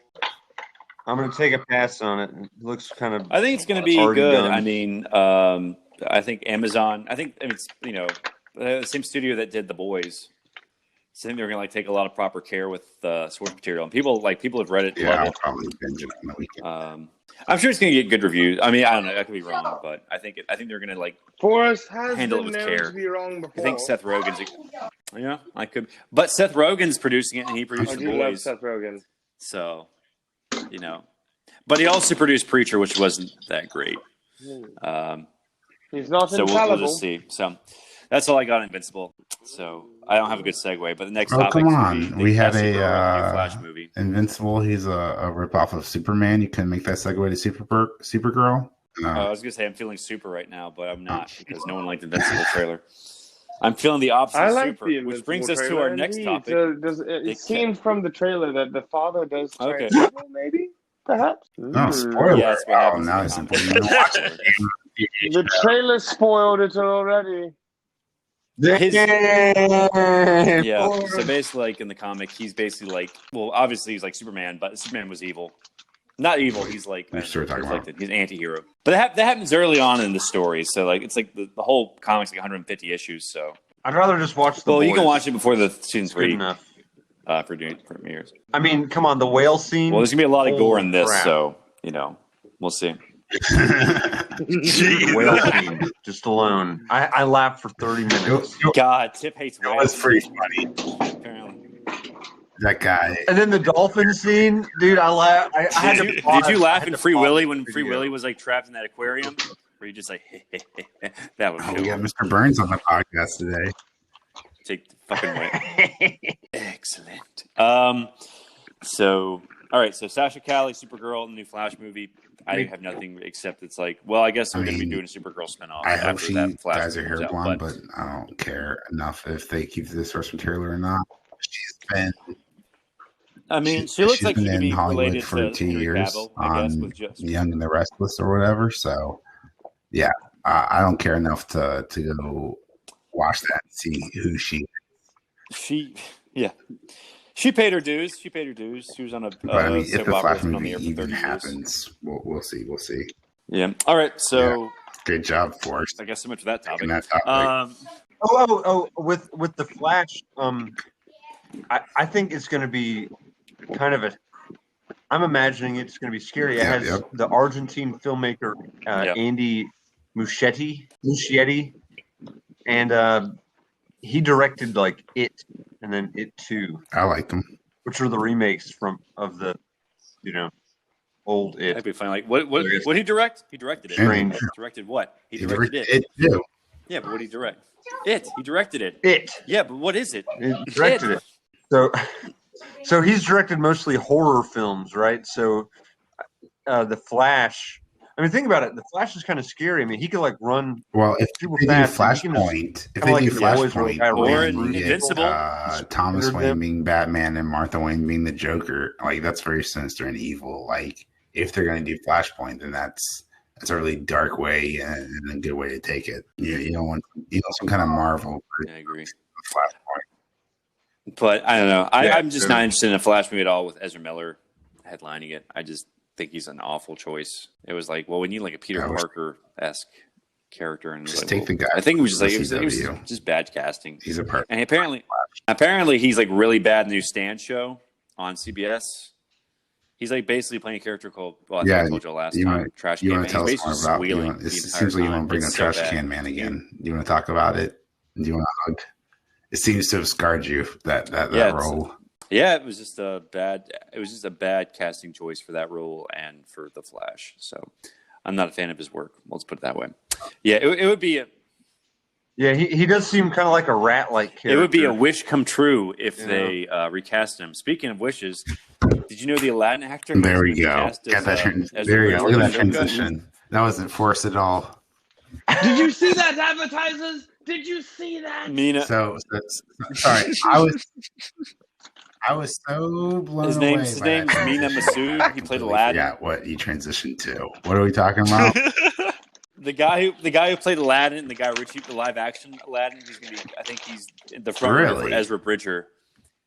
I'm going to take a pass on it. It looks kind of. I think it's going to be already good. done. I mean, I think Amazon. I mean, it's the same studio that did The Boys. So I think they're going to like take a lot of proper care with source material, and people have read it, Yeah, love I'll it. probably binge it on the weekend. I'm sure it's going to get good reviews. I mean, I don't know. I could be wrong, but I think they're going to like. Forrest has Handle it been with known care. to be wrong I before. think Seth Rogen's. Yeah, I could. But Seth Rogen's producing it, and he produced I The do love Boys. Seth Rogen. So, but he also produced Preacher, which wasn't that great. He's not So we'll infallible. just see. So that's all I got on Invincible. So I don't have a good segue, but the next Oh, topic come on. We had a new Flash movie. Invincible. He's a ripoff of Superman. You couldn't make that segue to Supergirl? No. I was gonna say I'm feeling super right now, but I'm not because no one liked the Invincible trailer. I'm feeling the opposite I of like super, the which Invincible brings us to trailer, our next indeed. topic. It They seemed from the trailer that the father does turn Okay. evil, maybe, perhaps. No, spoiler. Yeah, that's what Oh, happens now in it's the important. comics. You watch it. The trailer spoiled it already. His- Yeah. Yeah. So basically, like in the comic, he's basically like, well, obviously he's like Superman, but Superman was evil. Not evil. He's like You're sure talking about- conflicted. He's an anti-hero. But that happens early on in the story. So like it's like the whole comic's like 150 issues. So I'd rather just watch the well, you can Boys. watch it before the season It's good 3 enough. for premieres. I mean, come on, the whale scene. Well, there's gonna be a lot of gore in this, Crap. so we'll see. The whale scene, just alone. I laughed for 30 minutes. God, Tip hates It whales. was pretty funny. Apparently. That guy. And then the dolphin scene, dude, I laughed. I had to pause. Did you I laugh had in to Free pause Willy the when Free video. Willy was like trapped in that aquarium? Where you just like that was Oh, we got Mr. Burns on the podcast today. take the fucking way. Excellent. So all right, so Sasha Calle, Supergirl, the new Flash movie. I have nothing except it's like, well, I guess they're going to be doing a Supergirl spinoff. I hope after she that Flash dyes her movie hair comes out, blonde, but I don't care enough if they keep the source material or not. She's been I mean, she looks she's like been she could in be Hollywood related for to 2 Henry years Cavill, I guess, on with just Young and the Restless or whatever. So, yeah, I don't care enough to go watch that and see who she is. She paid her dues. She was on a But I mean, if soap the opera Flash that's been on the movie air for even 30 years. happens, we'll see. We'll see. Yeah. All right. So Good job, Forrest. I guess so much for that topic. Taking that topic. With the Flash, I think it's going to be kind of I'm imagining it's going to be scary. It has the Argentine filmmaker Andy Muschietti, and he directed like It and then It 2. I like them. Which are the remakes of the, old It. That'd be fun. Like what he direct? He directed it. Strange. Directed what? He He directed directed it too. Yeah, but what did he direct? It. He directed it. It. Yeah, but what is it? He directed it. So he's directed mostly horror films, right? So the Flash. I mean, think about it. The Flash is kind of scary. I mean, he could like run. Well, if super they do fast. Flashpoint, Or Invincible, Thomas Wayne being Batman and Martha Wayne being the Joker, like that's very sinister and evil. Like if they're going to do Flashpoint, then that's a really dark way and a good way to take it. You don't want some kind of Marvel. I agree. Flashpoint. But I don't know. I'm just not interested in a Flash movie at all with Ezra Miller headlining it. I just think he's an awful choice. It was like, well, we need like a Peter Parker-esque character, and just like, take the guy. I think it was just like it was just bad casting. He's a perfect. And apparently he's like really bad in the new Stan show on CBS. He's like basically playing a character called I told you last time. Trash Can Man. He's basically squealing. It seems like you want to bring up Trash Can Man again. Do you want to talk about it? Do you want to hug? It seems to have scarred you that role. Yeah, it was just a bad casting choice for that role and for the Flash. So I'm not a fan of his work. Let's put it that way. Yeah, it would be he does seem kind of like a rat-like character. It would be a wish come true if they recast him. Speaking of wishes, did you know the Aladdin actor? There we go. Got that there you go. Look at that transition. That wasn't forced at all. Did you see that, advertisers? Did you see that? Mena. So sorry, I was so blown away. His name's Mena Massoud. He played Aladdin. Yeah, what he transitioned to. What are we talking about? The guy who played Aladdin, the guy Richie, the live action Aladdin, I think he's the front runner for Ezra Bridger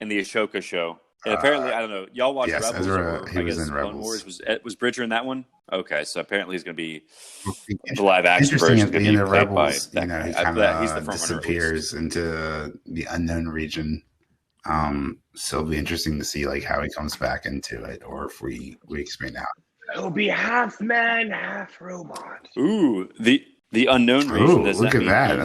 in the Ashoka show. And apparently, I don't know, y'all watched Rebels? Ezra, he was in Clone Rebels. Wars. Was Bridger in that one? Okay, so apparently he's going to be the live action version. At the end of Rebels, he kind of disappears into the unknown region. So it'll be interesting to see like how he comes back into it, or if we expand out. He'll be half man, half robot. Ooh, the unknown region. Ooh, look at that!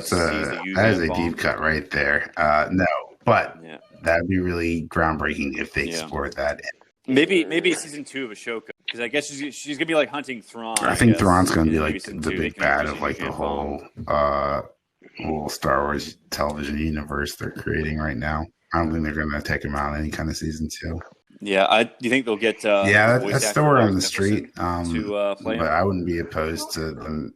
That is a deep cut right there. No, but that'd be really groundbreaking if they explored that. Maybe season 2 of Ashoka, because I guess she's gonna be like hunting Thrawn. I think Thrawn's gonna be like the big bad of like the whole Star Wars television universe they're creating right now. I don't think they're going to take him out any kind of season 2. Yeah, do you think they'll get? That's still on the street. To play but I wouldn't be opposed to them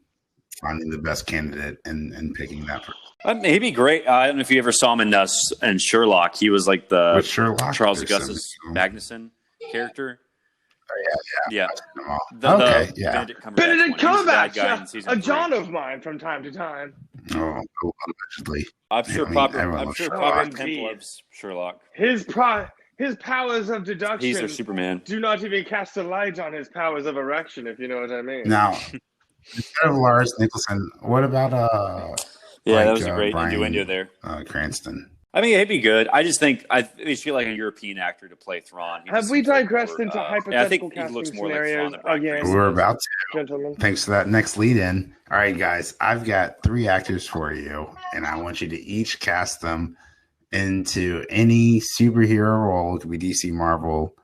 finding the best candidate and picking that person. He'd be great. I don't know if you ever saw him in Sherlock. He was like the Charles Augustus Magnuson character. Oh, yeah. Benedict Cumberbatch, a John of mine from time to time. Oh, allegedly. I'm sure Proper Pimper loves Sherlock. His powers of deduction. He's their Superman. Do not even cast a light on his powers of erection, if you know what I mean. Now, instead of Lars Nicholson, what about that was a great innuendo there. Cranston. I mean, he'd be good. I just think they feel like a European actor to play Thrawn. Have we digressed into hypothetical casting scenarios again? We're about to. Gentlemen. Thanks for that next lead in. All right, guys, I've got 3 actors for you, and I want you to each cast them into any superhero role. It could be DC, Marvel.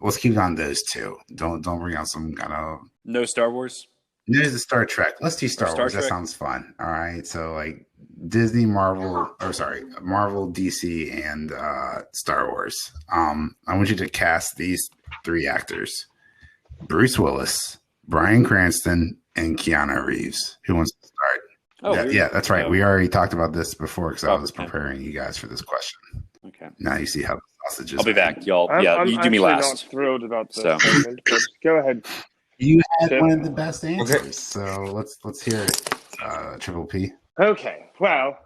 Let's keep it on those 2. Don't bring out some kind of no Star Wars. There's a Star Trek. Let's do Star Wars. That sounds fun. All right, so like Disney, Marvel, DC, and Star Wars. I want you to cast these 3 actors: Bruce Willis, Bryan Cranston, and Keanu Reeves. Who wants to start? Yeah, that's right. We already talked about this before because I was preparing you guys for this question. Okay. Now you see how the sausage is. I'll be back, y'all. You do me last. I'm not thrilled about this segment, but go ahead. You had one of the best answers, so let's hear it, Triple P. Okay, well,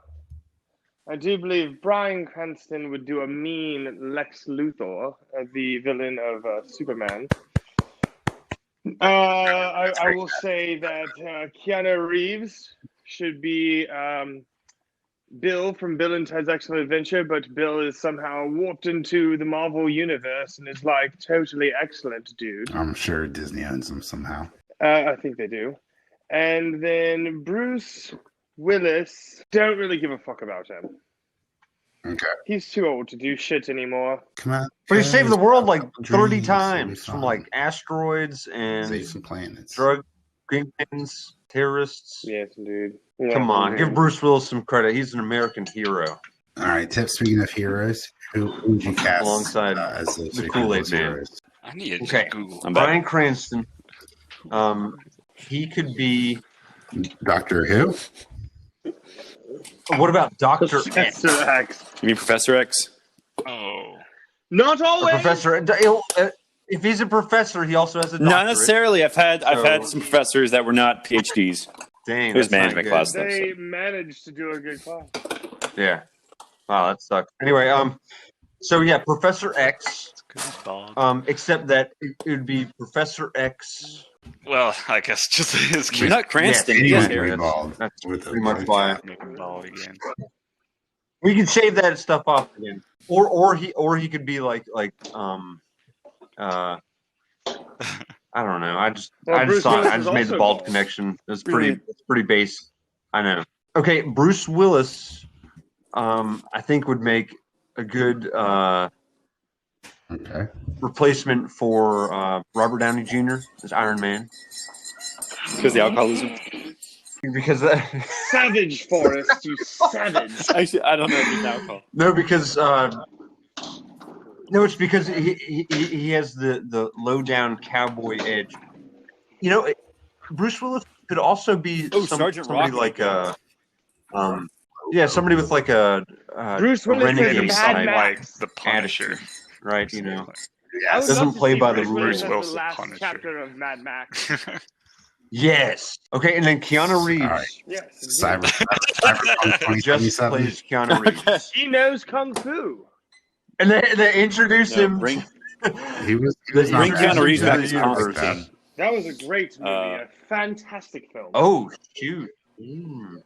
I do believe Bryan Cranston would do a mean Lex Luthor, the villain of Superman. I will say that Keanu Reeves should be Bill from Bill and Ted's Excellent Adventure, but Bill is somehow warped into the Marvel universe and is like totally excellent, dude. I'm sure Disney owns them somehow. I think they do. And then Bruce Willis, don't really give a fuck about him. Okay. He's too old to do shit anymore. Come on. But he saved the world like 30 Dreams, times it'll from be fine. like asteroids and Save some planets. drug kingpins, terrorists. Yes, dude. Come on, give Bruce Willis some credit. He's an American hero. All right, Tip, speaking of heroes, who would you cast Alongside as the Kool-Aid man? heroes? I need to Okay. Google. I'm back. Bryan Cranston. He could be. Doctor Who? What about Dr. X? Professor X. You mean Professor X? Oh, Not always. Professor. If he's a professor, he also has a doctorate. Not necessarily. I've had So- some professors that were not PhDs. Dang, It was that's not management good. class. They managed to do a good class. Yeah. Wow, that sucks. Anyway, so yeah, Professor X. good dog. Except that it would be Professor X. Well, I guess just his You're not Cranston. Yes, He has anyway, hair. bald That's with pretty much why. make him bald again. We can shave that stuff off again, or he could be like I don't know. I just Bruce thought Willis I is just made the also bald bald. connection. It's Brilliant. pretty base. I know. Okay, Bruce Willis, I think would make a good Okay. replacement for Robert Downey Jr. as Iron Man Because the alcoholism. because Savage, Forrest, you savage. Actually, I don't know if he's alcohol. no, because no, it's because he has the low down cowboy edge. You know, Bruce Willis could also be Sergeant somebody Rocky. like somebody with like a Bruce Willis renegade is Maybe Mad something Max. like the Punisher. right? You know, I would doesn't love to play see by the Bruce Willis rules. as Willis the the last Punisher. chapter of Mad Max. yes. Okay, and then Keanu Reeves All right. Yes. Cyberpunk just 2077. plays Keanu Reeves, He knows Kung Fu. and they introduce No, him. bring He was Bring not Keanu bad. Reeves back That's to not universe. bad. That was a great movie. Uh, A fantastic film. Oh shoot! Mm.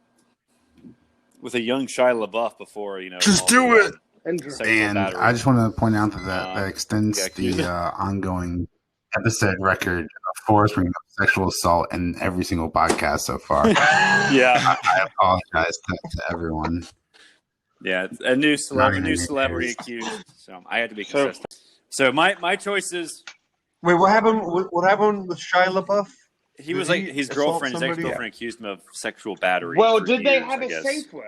with a young Shia LaBeouf before Just all do the, it! And sexual And battery. I just want to point out that that extends yeah, the ongoing episode record of Forrest bringing up sexual assault in every single podcast so far. yeah, I apologize to everyone. yeah, a new Not even celebrity years. accused. So I had to be So- consistent. So my choices. Wait, what happened? What happened with Shia LaBeouf? He was Did like he his assault girlfriend. His somebody? ex-girlfriend accused him of sexual battery. well, for did they years, have I a guess. safe word?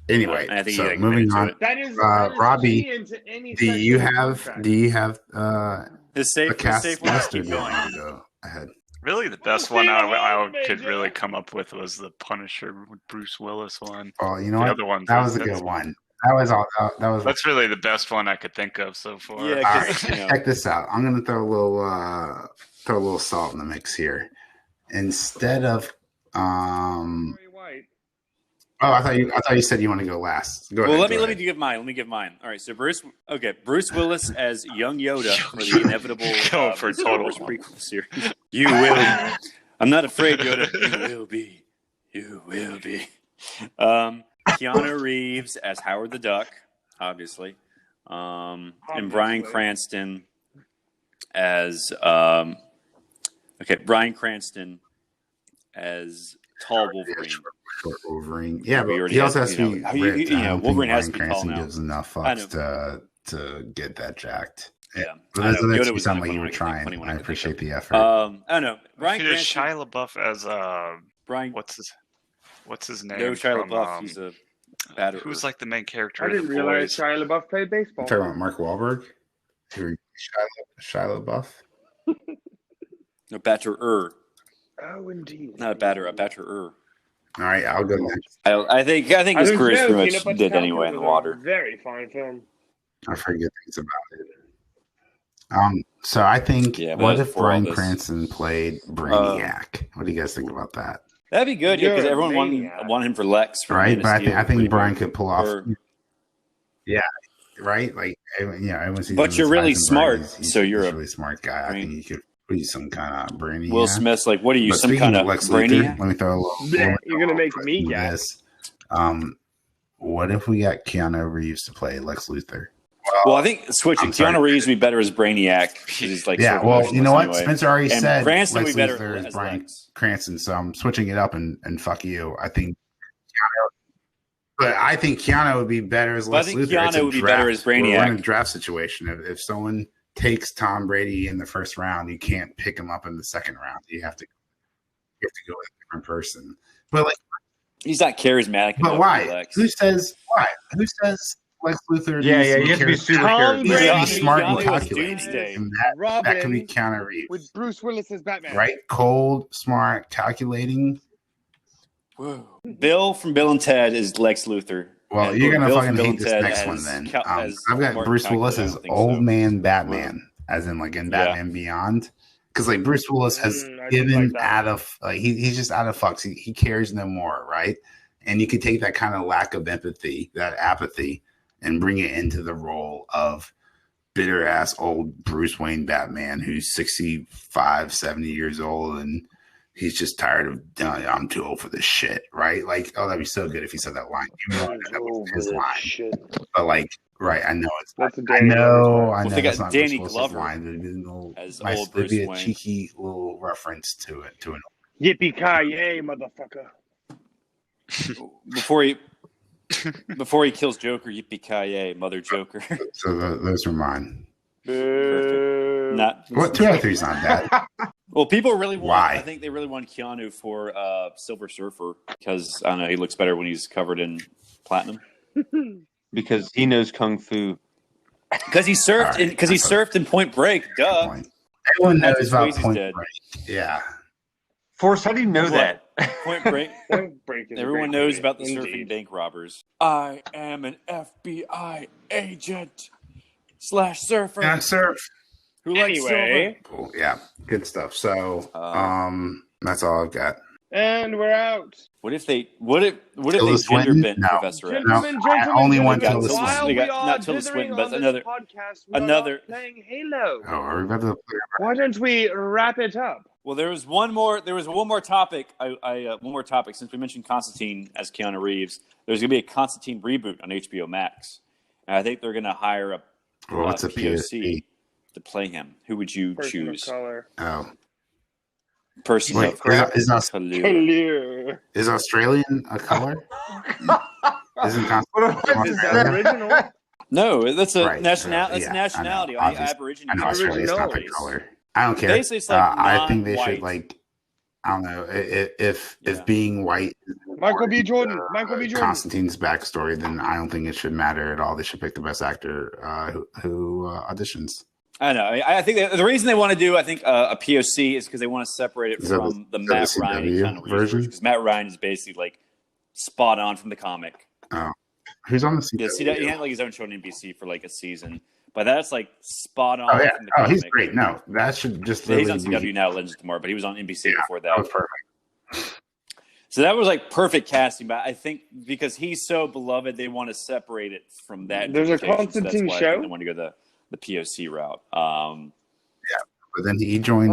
Anyway, I think he, so like, moving admitted to on. it. That is Robbie, key into any Do you sexual have contract. His a safe cast one list or keep do you going. want to go ahead? Really, the best one I could really come up with was the Punisher with Bruce Willis one. Well, you know The what? other ones, That was a that's- good one. That was all. That was. That's really the best one I could think of so far. Yeah, All 'cause, right, check this out. I'm gonna throw a little salt in the mix here. Instead of Very white. oh, I thought you said you want to go last. Go Well, ahead. let go me ahead. give mine. Let me give mine. All right, so Bruce Willis as young Yoda for the inevitable Go for Star total. Wars prequel series. You will be. I'm not afraid, Yoda. You will be. You will be. Keanu Reeves as Howard the Duck, obviously, and Bryan Cranston as Bryan Cranston as tall Wolverine. Short Wolverine. Yeah, We but already he also have- has to be ripped. I don't Wolverine think has to Bryan be tall Cranston now. gives enough I fucks to get that jacked. Yeah, But I that's know. what Yoda makes you was sound the like only you one were I could think- trying. funny one I I could think appreciate of. the effort. I don't know. Bryan There's Cranston. Shia LaBeouf as Brian. what's his name? No, Shia from, LaBeouf. He's a batterer. who's like the main character? I of The didn't realize Boys? Shia LaBeouf played baseball. I'm talking about Mark Wahlberg. Who Shia LaBeouf. No, batterer. Oh, indeed. Not a batterer, a batterer. All right, I'll go next. I think his I don't career is know, pretty Peanut much Butter dead Falcon anyway in the was a water. Very fine film. I forget things about it. So I think, Yeah, but what that was if before all Bryan this. Cranston played Brainiac? What do you guys think about that? That'd be good, yeah, because You're a everyone maniac. wanted him for Lex, from Right, Man but of I think Steel. Bryan could pull off. Or- right? Like, everyone sees But him you're as really Heisenberg. smart, He's so you're a a really smart guy. I think he could be some kind of brainy. Will Smith's like, what are you, But some speaking kind of of Lex brainy? Luthor, let me throw a little. You're gonna make me into gag. this. What if we got Keanu Reeves to play Lex Luthor? Well, I think switch it. I'm sorry. Keanu Reeves would be better as Brainiac. He's like, Yeah, sort of well, you know what? anyway. Spencer already And said Cranston Lex would be better Luthor is as Bryan Lex. Cranston, so I'm switching it up and fuck you. I think Keanu would be better as Well, I Lex think Luthor. It's a Keanu would be draft. better as We're in a Brainiac. draft situation. If someone takes Tom Brady in the first round, you can't pick him up in the second round. You have to go with a different person. But like, He's not charismatic. but enough why? for Lex. Who says why? Who says Lex Luthor? Yeah, needs yeah, to you have to be charismatic? super Tom He needs to be Brady smart and Keanu is calculating, Doomsday. and that can be Robin Keanu Reeves, with Bruce Willis as Batman. right? Cold, smart, calculating. Whoa. Bill from Bill and Ted is Lex Luthor. Well, And you're gonna Bill fucking from Bill hate and this Ted next as one then. as I've got Martin Bruce Willis Calculator. I as don't think old so. man Batman, as in like in Batman Beyond, because like Bruce Willis has I didn't given like that. out of he's just out of fucks. He cares no more, right? And you could take that kind of lack of empathy, that apathy, and bring it into the role of bitter ass old Bruce Wayne Batman who's 65, 70 years old and he's just tired of I'm too old for this shit, right? Like, oh, that'd be so good if he said that line. Even though that was his line. But like, right, I know it's That's a I Danny know, Glover's I Well, know they got that's not Danny Bruce Willis's Glover line. It'd be a little, as nice, old it'd be Bruce a Wayne. cheeky little reference to it, to an Yippee-ki-yay, motherfucker. Before he kills Joker, yippee-ki-yay, mother Joker. so those are mine. Boo. Not What 2 out of 3 is not bad. well. People really want. Why? I think they really want Keanu for Silver Surfer because I don't know. He looks better when he's covered in platinum. because he knows kung fu. Because he surfed. All right, Because he surfed in Point Break. Duh. Point. Everyone After knows about Swayze's Point dead. Break. Yeah. Forrest, how do you know What? that? Point Break. Point Break is a Everyone great knows movie. about the Indeed. surfing bank robbers. I am an FBI agent / surfer Yeah, surf. who likes Anyway. Cool. Yeah, good stuff. So, Um, that's all I've got. And we're out. What if they Tilda gender Swinton? bent No. Professor X? No, I only want gentlemen, Tilda while Swinton. They we got- are not Tilda dithering Swinton, but on this another- podcast, we another- are not playing Halo. Oh, are we about to play? Why don't we wrap it up? Well, there was one more topic. One more topic since we mentioned Constantine as Keanu Reeves. There's going to be a Constantine reboot on HBO Max, and I think they're going to hire a Well, what's a POC? to play him. Who would you Person choose? of color. Oh, Person wait, of color. is Clear. Australian a color? Isn't Constantine What am I Is saying? that original? No, that's a Right, nationality. yeah, That's a I know, nationality. obviously. Aboriginal. I know Australia's not the Original. color. I don't care. Basically, it's like I think they non-white. should like. I don't know if Yeah. being white. Michael B. Jordan. Michael B. Jordan. Constantine's backstory, then I don't think it should matter at all. They should pick the best actor who auditions. I know. I think the reason they want to do, I think, a POC is because they want to separate it Is that from the the Matt CW Ryan kind of version? Because Matt Ryan is basically like spot on from the comic. Oh, who's on the CW? Yeah, he had like his own show on NBC for like a season, but that's like spot on. Oh yeah. From the Oh, comic. he's great. No, that should just Yeah, he's on literally CW now, Legends of Tomorrow, but he was on NBC before That that. was perfect. So that was like perfect casting, but I think because he's so beloved, they want to separate it from that. There's a interpretation, so Constantine that's why I think show? They want to go the POC route. But then he joined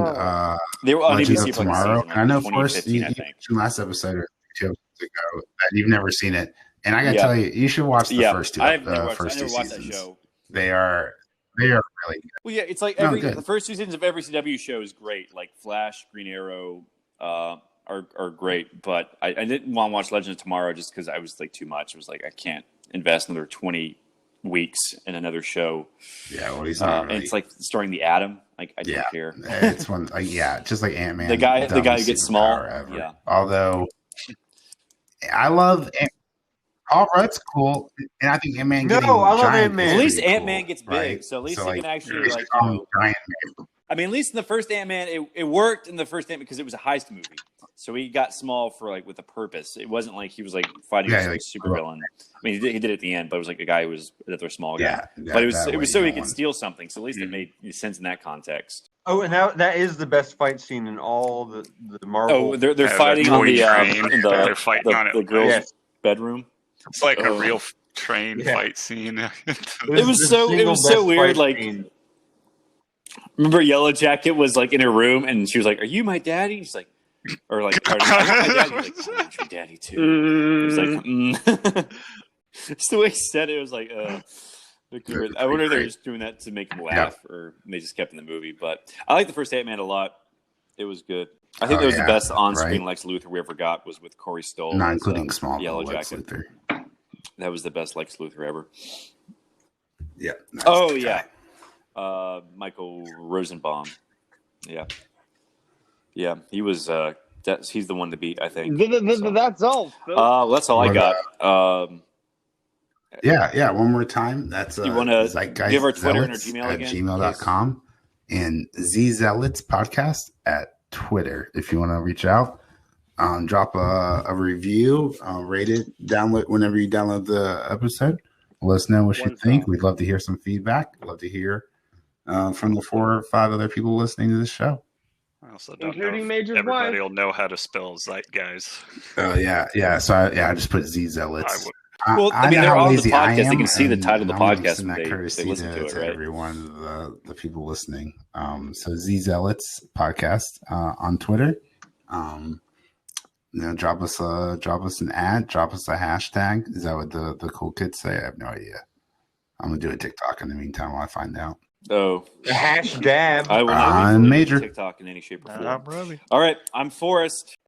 They were on Legends NBC of for like a Tomorrow. season, And I know, like Forrest, 2015, you I think. mentioned last episode or 2 episodes ago that you've never seen it, and I gotta Yeah. tell you, you should watch the first two. I've never watched, first I never two watched that seasons. show. They are really good. Well, yeah, it's like No, every good. the first 2 seasons of every CW show is great. Like Flash, Green Arrow are great, but I didn't want to watch Legends of Tomorrow just because I was like too much. I was like, I can't invest another 20 weeks in another show. Yeah, well, he's not And really. it's like starring the Atom. Like I don't Yeah. care. It's one, just like Ant-Man. The guy who dumbest gets small. superpower ever. Yeah. Although I love Paul Rudd's cool, and I think Ant-Man. No, getting I love giant Ant-Man. is At least pretty cool, Ant-Man gets big, right? so at least he like, can actually they should like. call him Giant Man. I mean, at least in the first Ant-Man, it worked in the first Ant-Man because it was a heist movie. So he got small for like with a purpose. It wasn't like he was like fighting Yeah, some like, super villain. I mean, he did it at the end, but it was like a guy who was another small guy. Yeah, But it that was way so he you could want- steal something. So at least it made sense in that context. Oh, and that is the best fight scene in all the Marvel. Oh, they're Yeah, fighting the on toy the train in that they're fighting on it. the girls' Yes. bedroom. It's like a Oh. real train Yeah. fight scene. It was so weird. Like, remember Yellow Jacket was like in her room, and she was like, "Are you my daddy?" She's like, or like, "I'm not my daddy." He's like, "I'm your daddy too." It was like, It's the way he said it. It was like, I wonder if they're just doing that to make him laugh, or they just kept in the movie. But I like the first Ant-Man a lot. It was good. I think it was the best on-screen Lex Luthor we ever got was with Corey Stoll. Not including Small Yellow Lex Jacket. Luthor. That was the best Lex Luthor ever. Yeah. Michael Rosenbaum. Yeah. He was. He's the one to beat, I think. That's all. That's all I got. One more time. That's you want to give our Twitter and our Zealots Gmail at again? gmail.com and Zealots podcast at Twitter. If you want to reach out, drop a review, rate it, download whenever you download the episode. Let us know what you think. We'd love to hear some feedback. Love to hear from the 4 or 5 other people listening to this show. I also don't Including know Major's everybody wife. will know how to spell Zeitgeist. Oh yeah. So I just put Z Zealots. Well, I mean, know they're how on the lazy I podcast. They am, can see the and title of the I wanna podcast extend when that they courtesy listen to it, right? Everyone, the people listening. So Z Zealots podcast on Twitter. Drop us an ad, drop us a hashtag. Is that what the cool kids say? I have no idea. I'm gonna do a TikTok in the meantime while I find out. Oh, A hash dab. I will not be Major TikTok in any shape or form. I'm ready. All right, I'm Forrest.